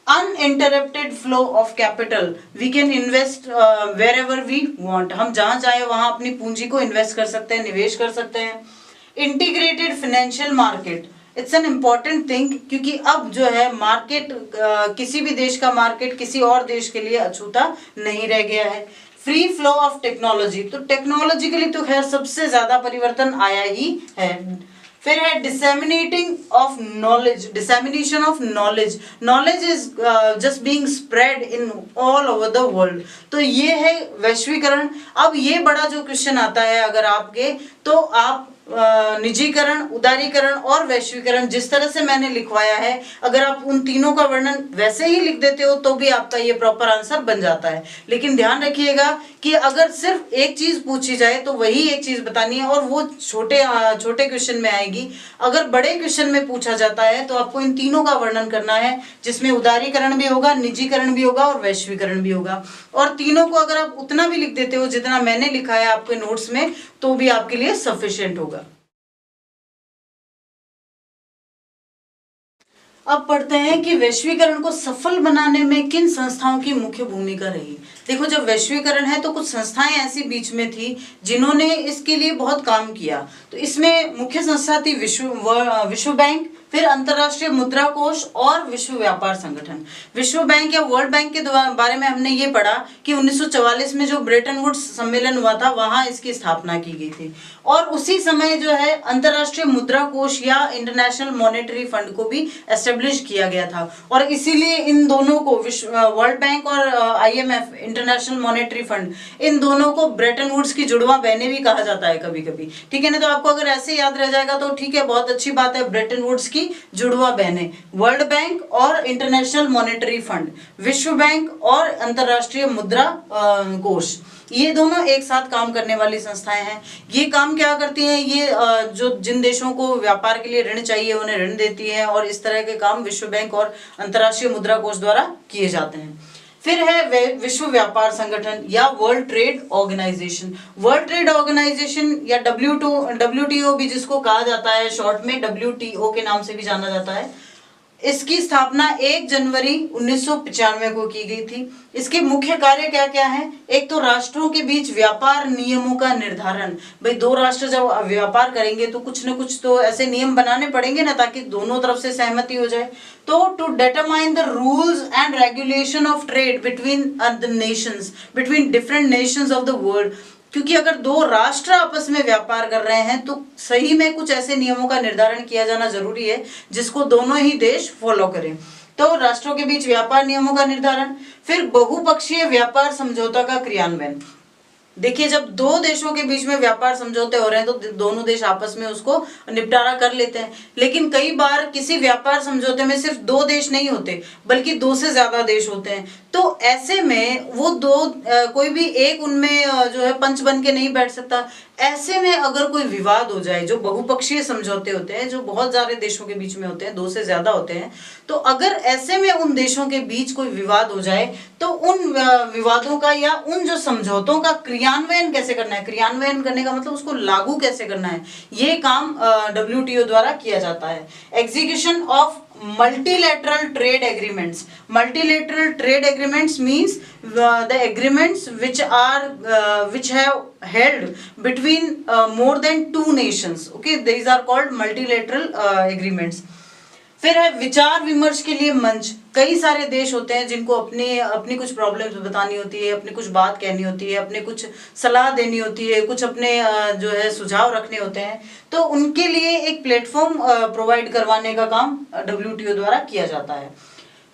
Uninterrupted flow of capital. We can invest wherever we want. हम जहाँ चाहे वहां अपनी पूंजी को इन्वेस्ट कर सकते हैं, निवेश कर सकते हैं। Integrated financial market, it's an important thing, क्योंकि अब जो है मार्केट, किसी भी देश का मार्केट किसी और देश के लिए अछूता नहीं रह गया है। फ्री फ्लो ऑफ टेक्नोलॉजी, तो टेक्नोलॉजिकली तो खैर सबसे ज्यादा परिवर्तन आया ही है। फिर है disseminating of knowledge, dissemination of knowledge, knowledge is just being spread in all over the world, तो ये है वैश्वीकरण। अब ये बड़ा जो क्वेश्चन आता है अगर आपके, तो आप निजीकरण, उदारीकरण और वैश्वीकरण जिस तरह से मैंने लिखवाया है, अगर आप उन तीनों का वर्णन वैसे ही लिख देते हो तो भी आपका ये प्रॉपर आंसर बन जाता है। लेकिन ध्यान रखिएगा कि अगर सिर्फ एक चीज पूछी जाए तो वही एक चीज बतानी है, और वो छोटे क्वेश्चन में आएगी। अगर बड़े क्वेश्चन में पूछा जाता है तो आपको इन तीनों का वर्णन करना है, जिसमें उदारीकरण भी होगा, निजीकरण भी होगा और वैश्वीकरण भी होगा। और तीनों को अगर आप उतना भी लिख देते हो जितना मैंने लिखा है आपके नोट्स में, तो भी आपके लिए सफिशिएंट होगा। अब पढ़ते हैं कि वैश्वीकरण को सफल बनाने में किन संस्थाओं की मुख्य भूमिका रही। देखो, जब वैश्वीकरण है तो कुछ संस्थाएं ऐसी बीच में थी जिन्होंने इसके लिए बहुत काम किया। तो इसमें मुख्य संस्था थी विश्व बैंक, फिर अंतर्राष्ट्रीय मुद्रा कोष और विश्व व्यापार संगठन। विश्व बैंक या वर्ल्ड बैंक के बारे में हमने ये पढ़ा कि 1944 में जो ब्रेटन वुड्स सम्मेलन हुआ था वहां इसकी स्थापना की गई थी, और उसी समय जो है अंतर्राष्ट्रीय मुद्रा कोष या इंटरनेशनल मॉनेटरी फंड को भी एस्टेब्लिश किया गया था। और इसीलिए इन दोनों को, वर्ल्ड बैंक और IMF, इंटरनेशनल मॉनेटरी फंड, इन दोनों को ब्रेटन वुड्स की जुड़वा बहनें भी कहा जाता है कभी कभी, ठीक है ना। तो आपको अगर ऐसे याद रह जाएगा तो ठीक है, बहुत अच्छी बात है। ब्रेटन वुड्स की जुड़वा बहनें, वर्ल्ड बैंक और इंटरनेशनल मॉनेटरी फंड, विश्व बैंक और अंतरराष्ट्रीय मुद्रा कोष, ये दोनों एक साथ काम करने वाली संस्थाएं हैं। ये काम क्या करती हैं? ये जो जिन देशों को व्यापार के लिए ऋण चाहिए उन्हें ऋण देती है, और इस तरह के काम विश्व बैंक और अंतरराष्ट्रीय मुद्रा कोष द्वारा किए जाते हैं। फिर है विश्व व्यापार संगठन या World Trade Organisation. World Trade Organisation या WTO भी जिसको कहा जाता है, शॉर्ट में WTO के नाम से भी जाना जाता है। इसकी स्थापना 1 जनवरी 1995 को की गई थी। इसके मुख्य कार्य क्या क्या है? एक तो राष्ट्रों के बीच व्यापार नियमों का निर्धारण। भाई, दो राष्ट्र जब व्यापार करेंगे तो कुछ न कुछ तो ऐसे नियम बनाने पड़ेंगे ना, ताकि दोनों तरफ से सहमति हो जाए। तो to determine the rules and regulation of trade between the nations, between different nations of the world, क्योंकि अगर दो राष्ट्र आपस में व्यापार कर रहे हैं तो सही में कुछ ऐसे नियमों का निर्धारण किया जाना जरूरी है जिसको दोनों ही देश फॉलो करें। तो राष्ट्रों के बीच व्यापार नियमों का निर्धारण। फिर बहुपक्षीय व्यापार समझौता का क्रियान्वयन। देखिए, जब दो देशों के बीच में व्यापार समझौते हो रहे हैं तो दोनों देश आपस में उसको निपटारा कर लेते हैं, लेकिन कई बार किसी व्यापार समझौते में सिर्फ 2 देश नहीं होते बल्कि 2 से ज्यादा देश होते हैं। तो ऐसे में वो कोई भी एक उनमें जो है पंच बन के नहीं बैठ सकता। ऐसे में अगर कोई विवाद हो जाए, जो बहुपक्षीय समझौते होते हैं, जो बहुत सारे देशों के बीच में होते हैं, 2 से ज्यादा होते हैं, तो अगर ऐसे में उन देशों के बीच कोई विवाद हो जाए तो उन विवादों का या उन जो समझौतों का क्रियान्वयन कैसे करना है, क्रियान्वयन करने का मतलब उसको लागू कैसे करना है, ये काम WTO द्वारा किया जाता है। Execution of multilateral trade agreements. Multilateral trade agreements means the agreements which have held between more than 2 nations. Okay, these are called multilateral agreements. फिर है विचार विमर्श के लिए मंच। कई सारे देश होते हैं जिनको अपनी कुछ प्रॉब्लम्स बतानी होती है, अपनी कुछ बात कहनी होती है, अपने कुछ सलाह देनी होती है, कुछ अपने जो है सुझाव रखने होते हैं, तो उनके लिए एक प्लेटफॉर्म प्रोवाइड करवाने का काम WTO द्वारा किया जाता है।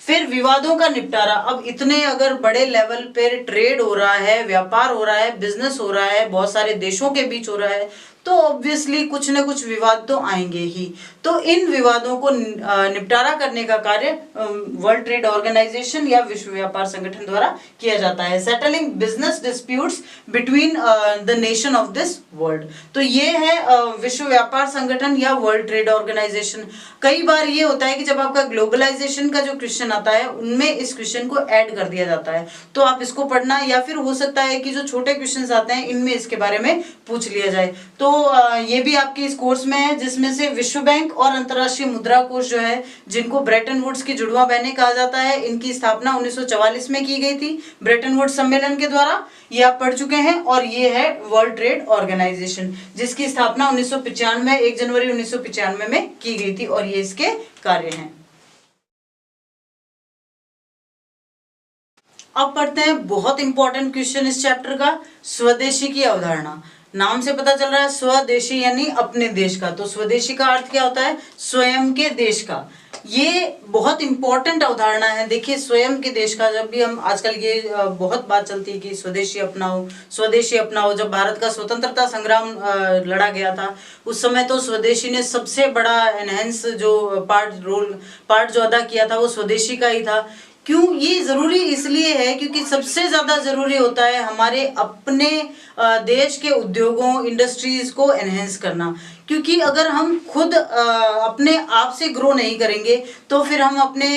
फिर विवादों का निपटारा। अब इतने अगर बड़े लेवल पर ट्रेड हो रहा है, व्यापार हो रहा है, बिजनेस हो रहा है, बहुत सारे देशों के बीच हो रहा है, तो ऑब्वियसली कुछ न कुछ विवाद तो आएंगे ही। तो इन विवादों को निपटारा करने का कार्य वर्ल्ड ट्रेड ऑर्गेनाइजेशन या विश्व व्यापार संगठन द्वारा किया जाता है। Settling business disputes between the nation of this world. तो ये है विश्व व्यापार संगठन या वर्ल्ड ट्रेड ऑर्गेनाइजेशन। कई बार ये होता है कि जब आपका ग्लोबलाइजेशन का जो क्वेश्चन आता है उनमें इस क्वेश्चन को ऐड कर दिया जाता है, तो आप इसको पढ़ना, या फिर हो सकता है कि जो छोटे क्वेश्चन आते हैं इनमें इसके बारे में पूछ लिया जाए। तो ये भी आपके इस कोर्स में है, जिसमें से विश्व बैंक और अंतर्राष्ट्रीय मुद्रा कोष जो है, जिनको ब्रेटन वुड्स की जुड़वा बहनें कहा जाता है, इनकी स्थापना 1944 में की गई थी ब्रेटन वुड्स सम्मेलन के द्वारा। ये आप पढ़ चुके हैं। और ये है वर्ल्ड ट्रेड ऑर्गेनाइजेशन, जिसकी स्थापना 1995 1 जनवरी 1995 में की गई थी, और ये इसके कार्य हैं। अब पढ़ते हैं बहुत इंपॉर्टेंट क्वेश्चन इस चैप्टर का, स्वदेशी की अवधारणा। नाम से पता चल रहा है स्वदेशी यानी अपने देश का, तो स्वदेशी का अर्थ क्या होता है? स्वयं के देश का। ये बहुत इंपॉर्टेंट अवधारणा है। देखिए, स्वयं के देश का, जब भी हम आजकल ये बहुत बात चलती है कि स्वदेशी अपनाओ, स्वदेशी अपनाओ। जब भारत का स्वतंत्रता संग्राम लड़ा गया था, उस समय तो स्वदेशी ने सबसे बड़ा एनहेंस जो पार्ट जो अदा किया था वो स्वदेशी का ही था। क्यों ये जरूरी इसलिए है क्योंकि सबसे ज्यादा जरूरी होता है हमारे अपने देश के उद्योगों, इंडस्ट्रीज को एनहेंस करना। क्योंकि अगर हम खुद अपने आप से ग्रो नहीं करेंगे तो फिर हम अपने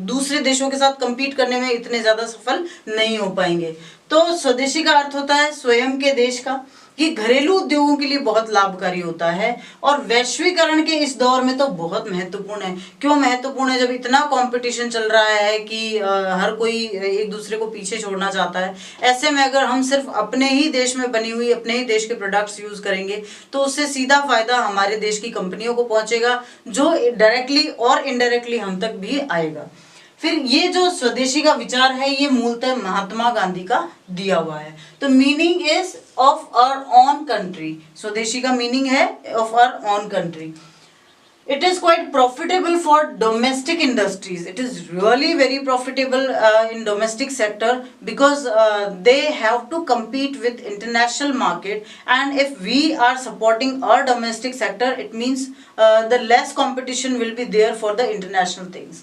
दूसरे देशों के साथ compete करने में इतने ज्यादा सफल नहीं हो पाएंगे। तो स्वदेशी का अर्थ होता है स्वयं के देश का। ये घरेलू उद्योगों के लिए बहुत लाभकारी होता है और वैश्वीकरण के इस दौर में तो बहुत महत्वपूर्ण है। क्यों महत्वपूर्ण है? जब इतना कंपटीशन चल रहा है कि हर कोई एक दूसरे को पीछे छोड़ना चाहता है, ऐसे में अगर हम सिर्फ अपने ही देश में बनी हुई, अपने ही देश के प्रोडक्ट्स यूज करेंगे तो उससे सीधा फायदा हमारे देश की कंपनियों को पहुंचेगा, जो डायरेक्टली और इनडायरेक्टली हम तक भी आएगा। फिर ये जो स्वदेशी का विचार है ये मूलतः महात्मा गांधी का दिया हुआ है। तो meaning is of our own country. Swadeshi का मीनिंग है of our own country. It is quite profitable for domestic industries. It is really very profitable in domestic sector because they have to compete with international market, and if we are supporting our domestic sector, it means the less competition will be there for the international things.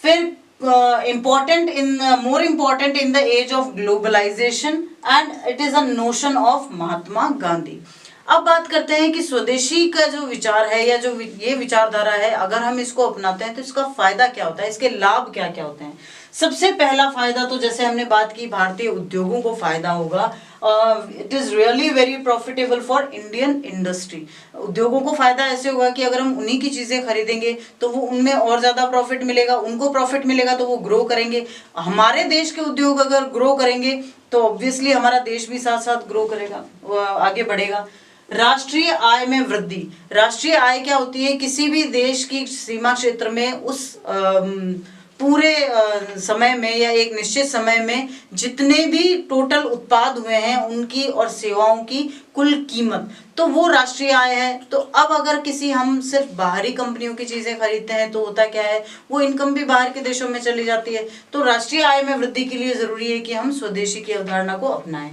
फिर more important in the age of globalization, and it is a notion of Mahatma Gandhi. अब बात करते हैं कि स्वदेशी का जो विचार है या जो ये विचारधारा है, अगर हम इसको अपनाते हैं तो इसका फायदा क्या होता है, इसके लाभ क्या क्या होते हैं। सबसे पहला फायदा तो जैसे हमने बात की, भारतीय उद्योगों को फायदा होगा। It is really very profitable for Indian industry. उद्योगों को फायदा ऐसे होगा कि अगर हम उन्हीं की चीजें खरीदेंगे तो वो उनमें और ज्यादा प्रॉफिट मिलेगा, उनको प्रॉफिट मिलेगा तो वो ग्रो करेंगे। हमारे देश के उद्योग अगर ग्रो करेंगे तो ऑब्वियसली हमारा देश भी साथ साथ ग्रो करेगा, आगे बढ़ेगा। राष्ट्रीय आय में वृद्धि। राष्ट्रीय आय क्या होती है? किसी भी देश की सीमा क्षेत्र में उस पूरे समय में या एक निश्चित समय में जितने भी टोटल उत्पाद हुए हैं उनकी और सेवाओं की कुल कीमत, तो वो राष्ट्रीय आय है। तो अब अगर किसी हम सिर्फ बाहरी कंपनियों की चीजें खरीदते हैं तो होता क्या है, वो इनकम भी बाहर के देशों में चली जाती है। तो राष्ट्रीय आय में वृद्धि के लिए जरूरी है कि हम स्वदेशी की अवधारणा को अपनाएं।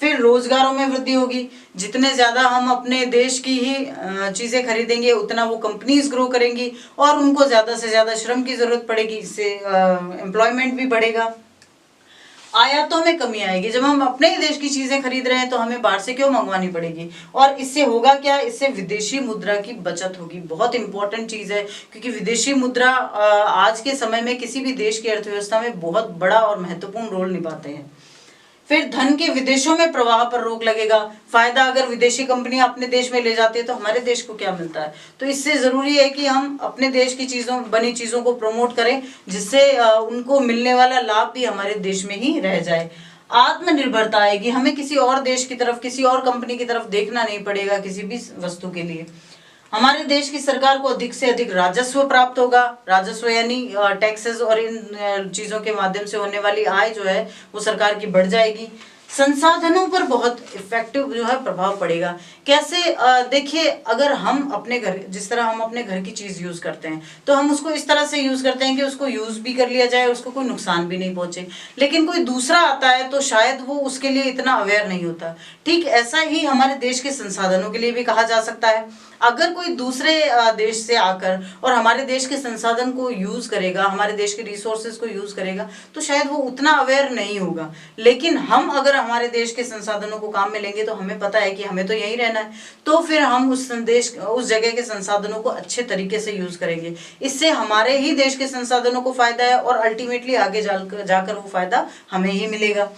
फिर रोजगारों में वृद्धि होगी। जितने ज्यादा हम अपने देश की ही चीजें खरीदेंगे उतना वो कंपनीज ग्रो करेंगी और उनको ज्यादा से ज्यादा श्रम की जरूरत पड़ेगी, इससे एम्प्लॉयमेंट भी बढ़ेगा। आयातों में कमी आएगी। जब हम अपने ही देश की चीजें खरीद रहे हैं तो हमें बाहर से क्यों मंगवानी पड़ेगी। और इससे होगा क्या? इससे विदेशी मुद्रा की बचत होगी। बहुत इंपॉर्टेंट चीज है क्योंकि विदेशी मुद्रा आज के समय में किसी भी देश की अर्थव्यवस्था में बहुत बड़ा और महत्वपूर्ण रोल निभाते हैं। फिर धन के विदेशों में प्रवाह पर रोक लगेगा। फायदा अगर विदेशी कंपनियां अपने देश में ले जाती है तो हमारे देश को क्या मिलता है। तो इससे जरूरी है कि हम अपने देश की बनी चीजों को प्रमोट करें, जिससे उनको मिलने वाला लाभ भी हमारे देश में ही रह जाए। आत्मनिर्भरता आएगी। हमें किसी और देश की तरफ, किसी और कंपनी की तरफ देखना नहीं पड़ेगा किसी भी वस्तु के लिए। हमारे देश की सरकार को अधिक से अधिक राजस्व प्राप्त होगा। राजस्व यानी टैक्सेस और इन चीजों के माध्यम से होने वाली आय जो है वो सरकार की बढ़ जाएगी। संसाधनों पर बहुत इफेक्टिव जो है प्रभाव पड़ेगा। कैसे? देखिए, अगर हम अपने घर, जिस तरह हम अपने घर की चीज यूज करते हैं तो हम उसको इस तरह से यूज करते हैं कि उसको यूज भी कर लिया जाए, उसको कोई नुकसान भी नहीं पहुंचे। लेकिन कोई दूसरा आता है तो शायद वो उसके लिए इतना अवेयर नहीं होता। ठीक ऐसा ही हमारे देश के संसाधनों के लिए भी कहा जा सकता है। अगर कोई दूसरे देश से आकर और हमारे देश के संसाधन को यूज करेगा, हमारे देश के रिसोर्सेज को यूज करेगा, तो शायद वो उतना अवेयर नहीं होगा। लेकिन हम अगर हमारे देश के संसाधनों को काम में लेंगे तो हमें पता है कि हमें तो यहीं रहना है, तो फिर हम उस जगह के संसाधनों को अच्छे तरीके से यूज करेंगे। इससे हमारे ही देश के संसाधनों को फायदा है और अल्टीमेटली आगे जाकर वो फायदा हमें ही मिलेगा।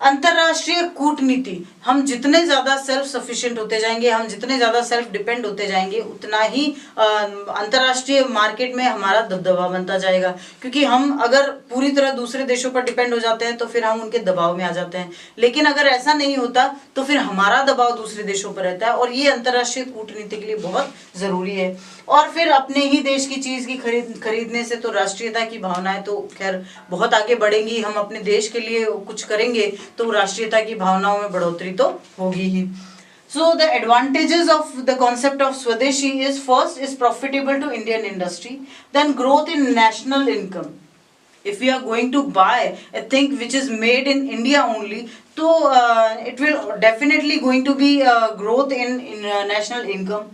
अंतरराष्ट्रीय कूटनीति, हम जितने ज़्यादा सेल्फ सफिशिएंट होते जाएंगे, हम जितने ज़्यादा सेल्फ डिपेंड होते जाएंगे, उतना ही अंतरराष्ट्रीय मार्केट में हमारा दबदबा बनता जाएगा। क्योंकि हम अगर पूरी तरह दूसरे देशों पर डिपेंड हो जाते हैं तो फिर हम उनके दबाव में आ जाते हैं, लेकिन अगर ऐसा नहीं होता तो फिर हमारा दबाव दूसरे देशों पर रहता है, और ये अंतरराष्ट्रीय कूटनीति के लिए बहुत ज़रूरी है। और फिर अपने ही देश की चीज़ की खरीदने से तो राष्ट्रीयता की भावनाएं तो खैर बहुत आगे बढ़ेंगी। हम अपने देश के लिए कुछ करेंगे तो राष्ट्रीयता की भावनाओं में बढ़ोतरी तो होगी ही। So the advantages of the concept of Swadeshi is, first is profitable to Indian industry, then growth in national income. If we are going to buy a thing which is made in India only, so it will definitely going to be growth in national income,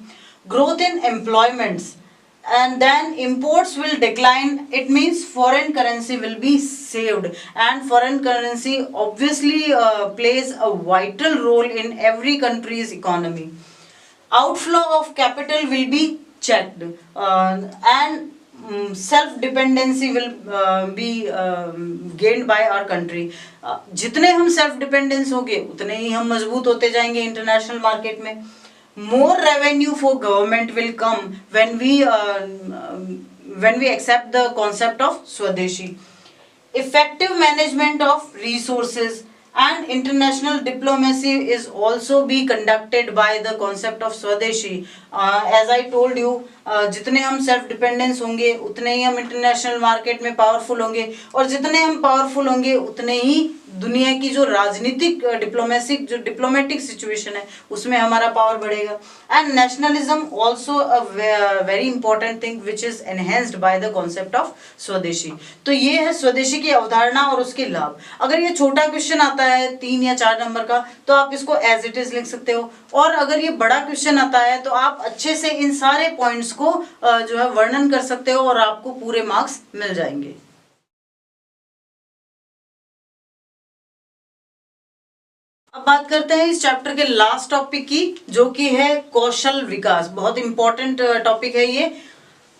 growth in employments, and then imports will decline. It means foreign currency will be saved, and foreign currency obviously plays a vital role in every country's economy. Outflow of capital will be checked, and self dependency will be gained by our country. जितने हम self dependence होंगे उतने ही हम मजबूत होते जाएंगे इंटरनेशनल मार्केट में. More revenue for government will come when we accept the concept of Swadeshi. Effective management of resources and international diplomacy is also be conducted by the concept of Swadeshi. As I told you, जितने हम सेल्फ डिपेंडेंस होंगे उतने ही हम इंटरनेशनल मार्केट में पावरफुल होंगे, और जितने हम पावरफुल होंगे उतने ही दुनिया की जो राजनीतिक डिप्लोमेटिक सिचुएशन है उसमें हमारा पावर बढ़ेगा. And nationalism also a very important thing which is enhanced by the concept of स्वदेशी. तो ये है स्वदेशी की अवधारणा और उसके लाभ. अगर ये छोटा क्वेश्चन आता है 3 या 4 नंबर का तो आप इसको एज इट इज लिख सकते हो, और अगर ये बड़ा क्वेश्चन आता है तो आप अच्छे से इन सारे पॉइंट्स को जो है वर्णन कर सकते हो और आपको पूरे मार्क्स मिल जाएंगे. अब बात करते हैं इस चैप्टर के लास्ट टॉपिक की, जो कि है कौशल विकास. बहुत इंपॉर्टेंट टॉपिक है ये.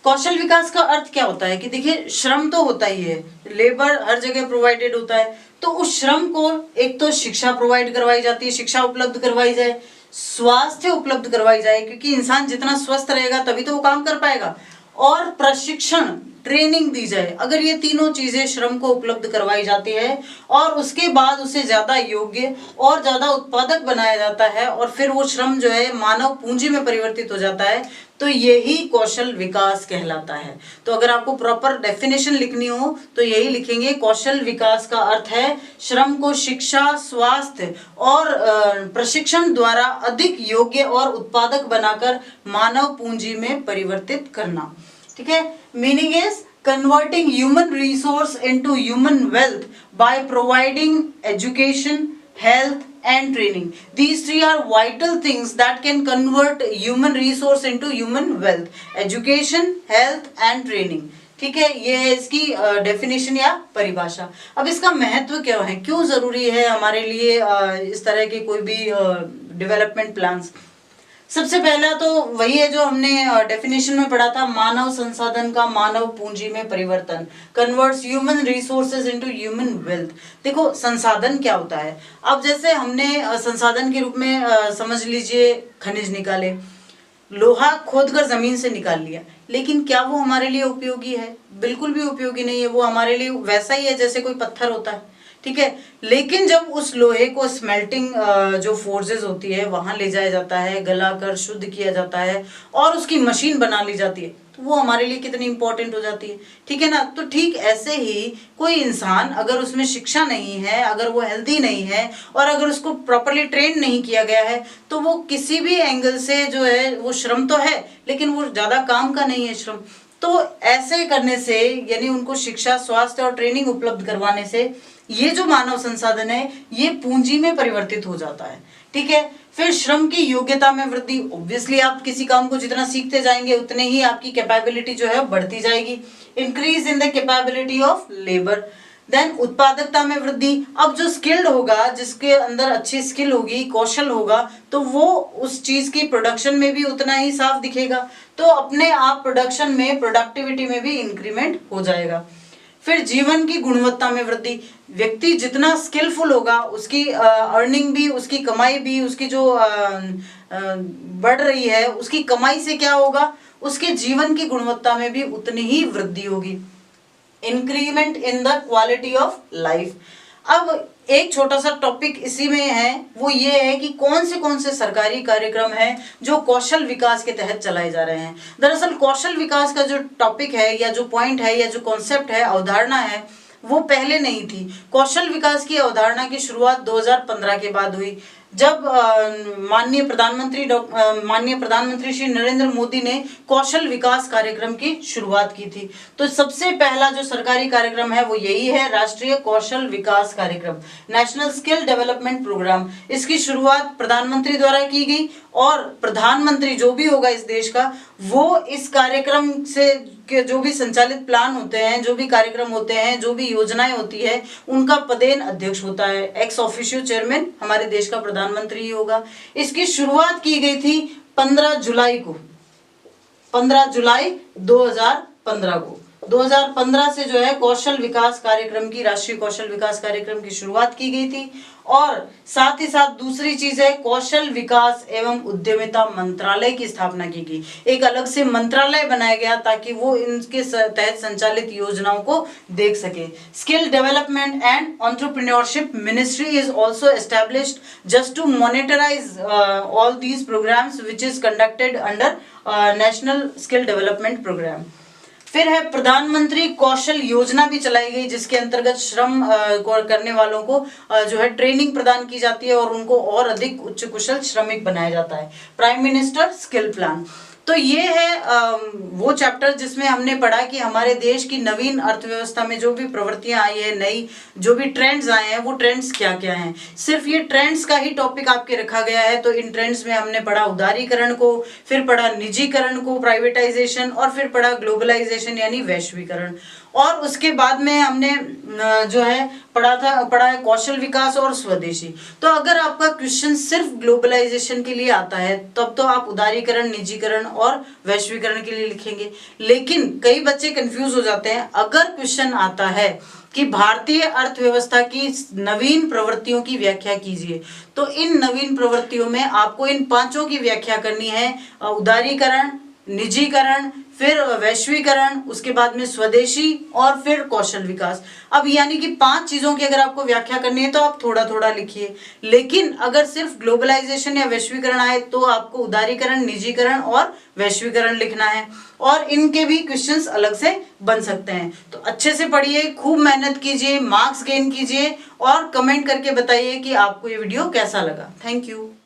कौशल विकास का अर्थ क्या होता है कि देखिए, श्रम तो होता ही है, लेबर हर जगह प्रोवाइडेड होता है, तो उस श्रम को एक तो शिक्षा प्रोवाइड करवाई जाती है, शिक्षा उपलब्ध करवाई जाए, स्वास्थ्य उपलब्ध करवाई जाए, क्योंकि इंसान जितना स्वस्थ रहेगा तभी तो वो काम कर पाएगा, और प्रशिक्षण ट्रेनिंग दी जाए. अगर ये तीनों चीजें श्रम को उपलब्ध करवाई जाती है और उसके बाद उसे ज्यादा योग्य और ज्यादा उत्पादक बनाया जाता है और फिर वो श्रम जो है मानव पूंजी में परिवर्तित हो जाता है, तो यही कौशल विकास कहलाता है. तो अगर आपको प्रॉपर डेफिनेशन लिखनी हो तो यही लिखेंगे. कौशल विकास का अर्थ है श्रम को शिक्षा, स्वास्थ्य और प्रशिक्षण द्वारा अधिक योग्य और उत्पादक बनाकर मानव पूंजी में परिवर्तित करना. ठीक है. Meaning is converting human resource into human wealth by providing education, health and training. These three are vital things that can convert human resource into human wealth. Education, health and training. ठीक है, ये है इसकी डेफिनेशन या परिभाषा. अब इसका महत्व क्या है, क्यों जरूरी है हमारे लिए इस तरह के कोई भी डेवलपमेंट प्लान्स. सबसे पहला तो वही है जो हमने डेफिनेशन में पढ़ा था, मानव संसाधन का मानव पूंजी में परिवर्तन, converts human resources into human wealth. देखो, संसाधन क्या होता है. अब जैसे हमने संसाधन के रूप में समझ लीजिए खनिज निकाले, लोहा खोदकर जमीन से निकाल लिया, लेकिन क्या वो हमारे लिए उपयोगी है? बिल्कुल भी उपयोगी नहीं है. वो हमारे लिए वैसा ही है जैसे कोई पत्थर होता है. ठीक है. लेकिन जब उस लोहे को स्मेल्टिंग जो फोर्सेस होती है वहां ले जाया जाता है, गलाकर शुद्ध किया जाता है और उसकी मशीन बना ली जाती है, तो वो हमारे लिए कितनी इंपॉर्टेंट हो जाती है. ठीक है ना. तो ठीक ऐसे ही कोई इंसान अगर उसमें शिक्षा नहीं है, अगर वो हेल्दी नहीं है और अगर उसको प्रॉपरली ट्रेन नहीं किया गया है, तो वो किसी भी एंगल से जो है वो श्रम तो है लेकिन वो ज्यादा काम का नहीं है श्रम. तो ऐसे करने से, यानी उनको शिक्षा, स्वास्थ्य और ट्रेनिंग उपलब्ध करवाने से ये जो मानव संसाधन है ये पूंजी में परिवर्तित हो जाता है. ठीक है. फिर श्रम की योग्यता में वृद्धि. ऑब्वियसली आप किसी काम को जितना सीखते जाएंगे उतने ही आपकी कैपेबिलिटी जो है बढ़ती जाएगी. Increase in the capability of labour. Then उत्पादकता में वृद्धि. अब जो स्किल्ड होगा, जिसके अंदर अच्छी स्किल होगी, कौशल होगा, तो वो उस चीज की प्रोडक्शन में भी उतना ही साफ दिखेगा, तो अपने आप प्रोडक्शन में, प्रोडक्टिविटी में भी इंक्रीमेंट हो जाएगा. फिर जीवन की गुणवत्ता में वृद्धि, व्यक्ति जितना स्किलफुल होगा उसकी अर्निंग भी, उसकी कमाई भी, उसकी जो बढ़ रही है उसकी कमाई से क्या होगा, उसके जीवन की गुणवत्ता में भी उतनी ही वृद्धि होगी। Increment in the quality of life. अब एक छोटा सा टॉपिक इसी में है, वो ये है कि कौन से सरकारी कार्यक्रम हैं जो कौशल विकास के तहत चलाए जा रहे हैं। दरअसल कौशल विकास का जो टॉपिक है या जो पॉइंट है या जो कॉन्सेप्ट है, अवधारणा है, वो पहले नहीं थी। कौशल विकास की अवधारणा की शुरुआत 2015 के बाद हुई, जब माननीय प्रधानमंत्री श्री नरेंद्र मोदी ने कौशल विकास कार्यक्रम की शुरुआत की थी। तो सबसे पहला जो सरकारी कार्यक्रम है वो यही है, राष्ट्रीय कौशल विकास कार्यक्रम, नेशनल स्किल डेवलपमेंट प्रोग्राम। इसकी शुरुआत प्रधानमंत्री द्वारा की गई और प्रधानमंत्री जो भी होगा इस देश का, वो इस कार्यक्रम से के जो भी संचालित प्लान होते हैं, जो भी कार्यक्रम होते हैं, जो भी योजनाएं होती है, उनका पदेन अध्यक्ष होता है। एक्स ऑफिशियो चेयरमैन हमारे देश का प्रधानमंत्री ही होगा। इसकी शुरुआत की गई थी 15 जुलाई को, 15 जुलाई 2015 को। 2015 से जो है कौशल विकास कार्यक्रम की, राष्ट्रीय कौशल विकास कार्यक्रम की शुरुआत की गई थी। और साथ ही साथ दूसरी चीज है, कौशल विकास एवं उद्यमिता मंत्रालय की स्थापना की गई। एक अलग से मंत्रालय बनाया गया ताकि वो इनके तहत संचालित योजनाओं को देख सके। Skill development and entrepreneurship ministry is also established just to monetize all these programs which is conducted under national skill development program. फिर है प्रधानमंत्री कौशल योजना भी चलाई गई, जिसके अंतर्गत श्रम करने वालों को जो है ट्रेनिंग प्रदान की जाती है और उनको और अधिक उच्च कुशल श्रमिक बनाया जाता है। Prime minister skill plan. तो ये है वो चैप्टर जिसमें हमने पढ़ा कि हमारे देश की नवीन अर्थव्यवस्था में जो भी प्रवृत्तियां आई है, नई जो भी ट्रेंड्स आए हैं, वो ट्रेंड्स क्या क्या हैं। सिर्फ ये ट्रेंड्स का ही टॉपिक आपके रखा गया है। तो इन ट्रेंड्स में हमने पढ़ा उदारीकरण को, फिर पढ़ा निजीकरण को, प्राइवेटाइजेशन, और फिर पढ़ा ग्लोबलाइजेशन यानी वैश्वीकरण। और उसके बाद में हमने जो है पढ़ा है कौशल विकास और स्वदेशी। तो अगर आपका क्वेश्चन सिर्फ ग्लोबलाइजेशन के लिए आता है तब तो आप उदारीकरण, निजीकरण और वैश्वीकरण के लिए लिखेंगे। लेकिन कई बच्चे कंफ्यूज हो जाते हैं, अगर क्वेश्चन आता है कि भारतीय अर्थव्यवस्था की नवीन प्रवृत्तियों की व्याख्या कीजिए, तो इन नवीन प्रवृत्तियों में आपको इन पांचों की व्याख्या करनी है। उदारीकरण, निजीकरण, फिर वैश्वीकरण, उसके बाद में स्वदेशी और फिर कौशल विकास। अब यानी कि 5 चीजों की अगर आपको व्याख्या करनी है तो आप थोड़ा थोड़ा लिखिए। लेकिन अगर सिर्फ ग्लोबलाइजेशन या वैश्वीकरण आए तो आपको उदारीकरण, निजीकरण और वैश्वीकरण लिखना है। और इनके भी क्वेश्चंस अलग से बन सकते हैं। तो अच्छे से पढ़िए, खूब मेहनत कीजिए, मार्क्स गेन कीजिए और कमेंट करके बताइए कि आपको ये वीडियो कैसा लगा। Thank you.